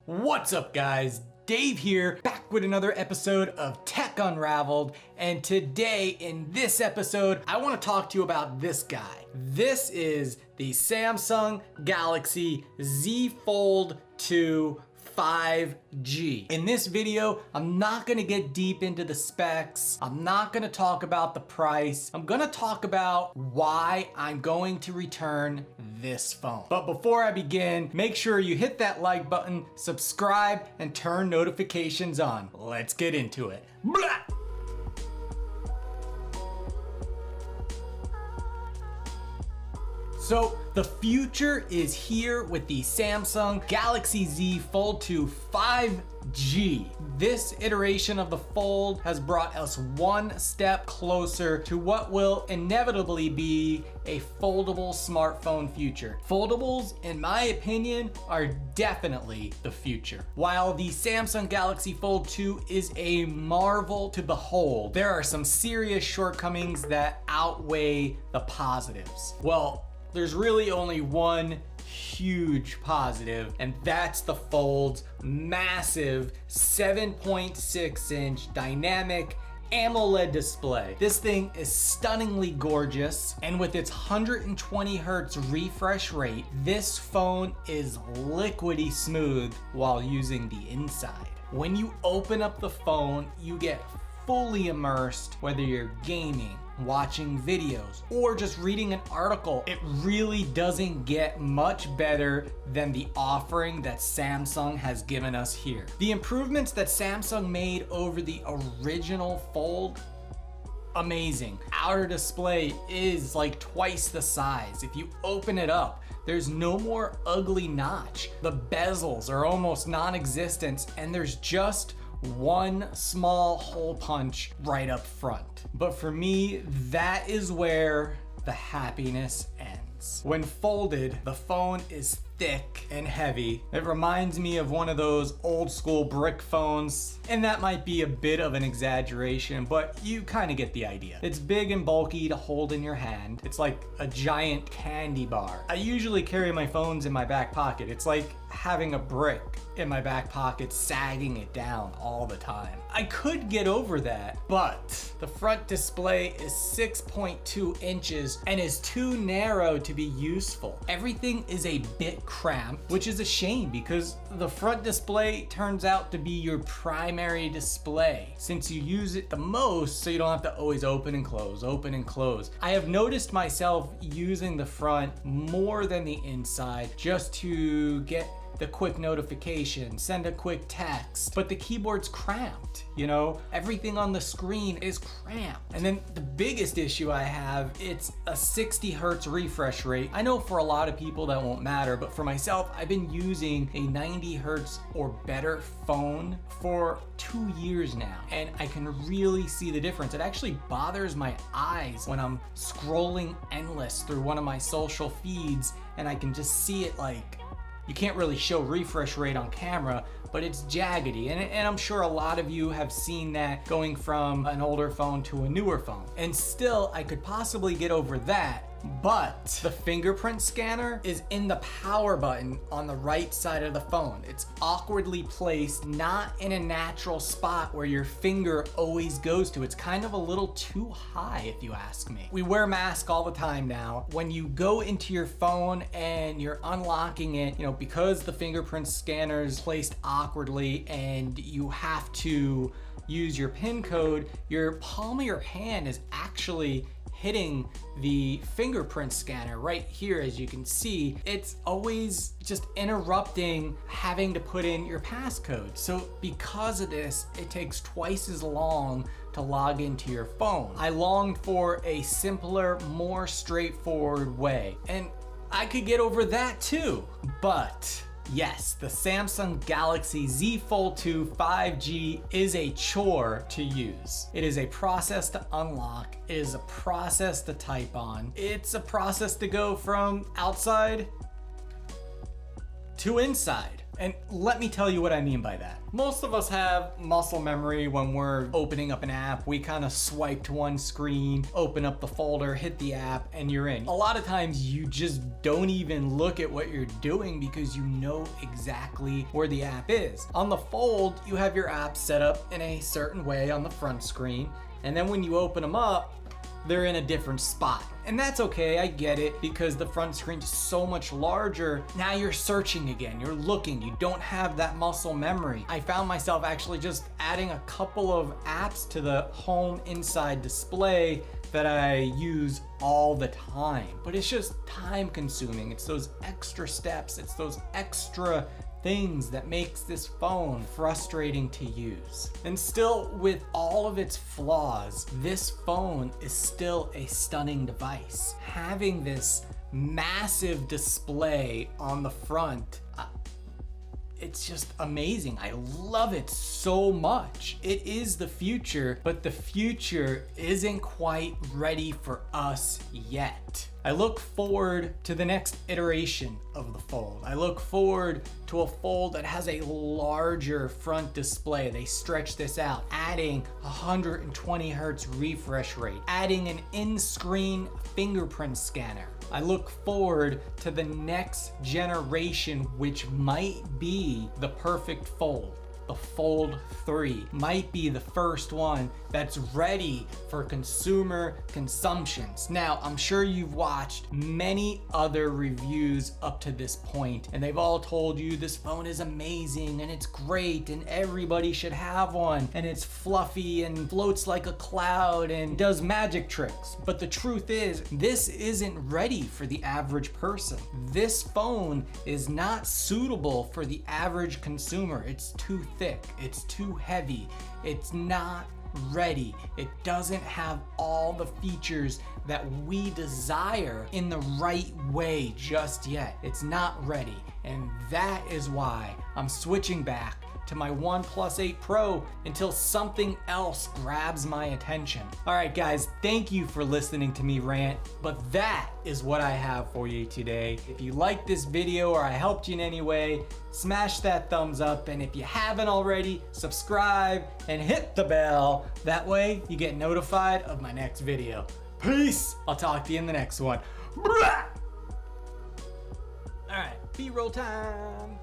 What's up guys? Dave here, back with another episode of Tech Unraveled, and today in this episode, I want to talk to you about this guy. This is the Samsung Galaxy Z Fold 2 5G. In this video, I'm not gonna get deep into the specs. I'm not gonna talk about the price. I'm gonna talk about why I'm going to return this phone. But before I begin, make sure you hit that like button, subscribe, and turn notifications on. Let's get into it. Blah! So the future is here with the Samsung Galaxy Z Fold 2 5G. This iteration of the Fold has brought us one step closer to what will inevitably be a foldable smartphone future. Foldables, in my opinion, are definitely the future. While the Samsung Galaxy Fold 2 is a marvel to behold, there are some serious shortcomings that outweigh the positives. Well, there's really only one huge positive, and that's the Fold's massive 7.6-inch dynamic AMOLED display. This thing is stunningly gorgeous, and with its 120 Hz refresh rate, this phone is liquidy smooth while using the inside. When you open up the phone, you get fully immersed, whether you're gaming, watching videos, or just reading an article. It really doesn't get much better than the offering that Samsung has given us here. The improvements that Samsung made over the original Fold, amazing. Outer display is like twice the size. If you open it up, there's no more ugly notch. The bezels are almost non-existent, and there's just one small hole punch right up front. But for me, that is where the happiness ends. When folded, the phone is thick and heavy. It reminds me of one of those old school brick phones, and that might be a bit of an exaggeration, but you kind of get the idea. It's big and bulky to hold in your hand. It's like a giant candy bar. I usually carry my phones in my back pocket. It's like having a brick in my back pocket, sagging it down all the time. I could get over that, but the front display is 6.2 inches and is too narrow to be useful. Everything is a bit cramped, which is a shame because the front display turns out to be your primary display since you use it the most, so you don't have to always open and close, open and close. I have noticed myself using the front more than the inside just to get the quick notification, send a quick text, but the keyboard's cramped, you know? Everything on the screen is cramped. And then the biggest issue I have, it's a 60 Hz refresh rate. I know for a lot of people that won't matter, but for myself, I've been using a 90 Hz or better phone for 2 years now, and I can really see the difference. It actually bothers my eyes when I'm scrolling endless through one of my social feeds, and I can just see it like, you can't really show refresh rate on camera, but it's jaggedy. And I'm sure a lot of you have seen that going from an older phone to a newer phone. And still, I could possibly get over that, but the fingerprint scanner is in the power button on the right side of the phone. It's awkwardly placed, not in a natural spot where your finger always goes to. It's kind of a little too high, if you ask me. We wear masks all the time now. When you go into your phone and you're unlocking it, you know, because the fingerprint scanner is placed awkwardly and you have to use your PIN code, your palm of your hand is actually hitting the fingerprint scanner right here. As you can see, it's always just interrupting having to put in your passcode. So because of this, it takes twice as long to log into your phone. I longed for a simpler, more straightforward way, and I could get over that too, but yes, the Samsung Galaxy Z Fold 2 5G is a chore to use. It is a process to unlock. It is a process to type on. It's a process to go from outside to inside. And let me tell you what I mean by that. Most of us have muscle memory when we're opening up an app. We kind of swipe to one screen, open up the folder, hit the app, and you're in. A lot of times you just don't even look at what you're doing because you know exactly where the app is. On the Fold, you have your apps set up in a certain way on the front screen, and then when you open them up, they're in a different spot. And that's okay, I get it, because the front screen is so much larger. Now you're searching again, you're looking, you don't have that muscle memory. I found myself actually just adding a couple of apps to the home inside display that I use all the time. But it's just time consuming. It's those extra steps, it's those extra things that makes this phone frustrating to use. And still, with all of its flaws, this phone is still a stunning device. Having this massive display on the front, it's just amazing. I love it so much. It is the future, but the future isn't quite ready for us yet. I look forward to the next iteration of the Fold. I look forward to a Fold that has a larger front display. They stretch this out, adding 120 hertz refresh rate, adding an in-screen fingerprint scanner. I look forward to the next generation, which might be the perfect Fold. The Fold 3 might be the first one that's ready for consumer consumptions. Now, I'm sure you've watched many other reviews up to this point, and they've all told you this phone is amazing and it's great and everybody should have one, and it's fluffy and floats like a cloud and does magic tricks. But the truth is, this isn't ready for the average person. This phone is not suitable for the average consumer. It's too thick, it's too heavy, it's not ready. It doesn't have all the features that we desire in the right way just yet. It's not ready, and that is why I'm switching back to my OnePlus 8 Pro until something else grabs my attention. All right, guys, thank you for listening to me rant, but that is what I have for you today. If you liked this video or I helped you in any way, smash that thumbs up, and if you haven't already, subscribe and hit the bell. That way you get notified of my next video. Peace! I'll talk to you in the next one. All right, B-roll time.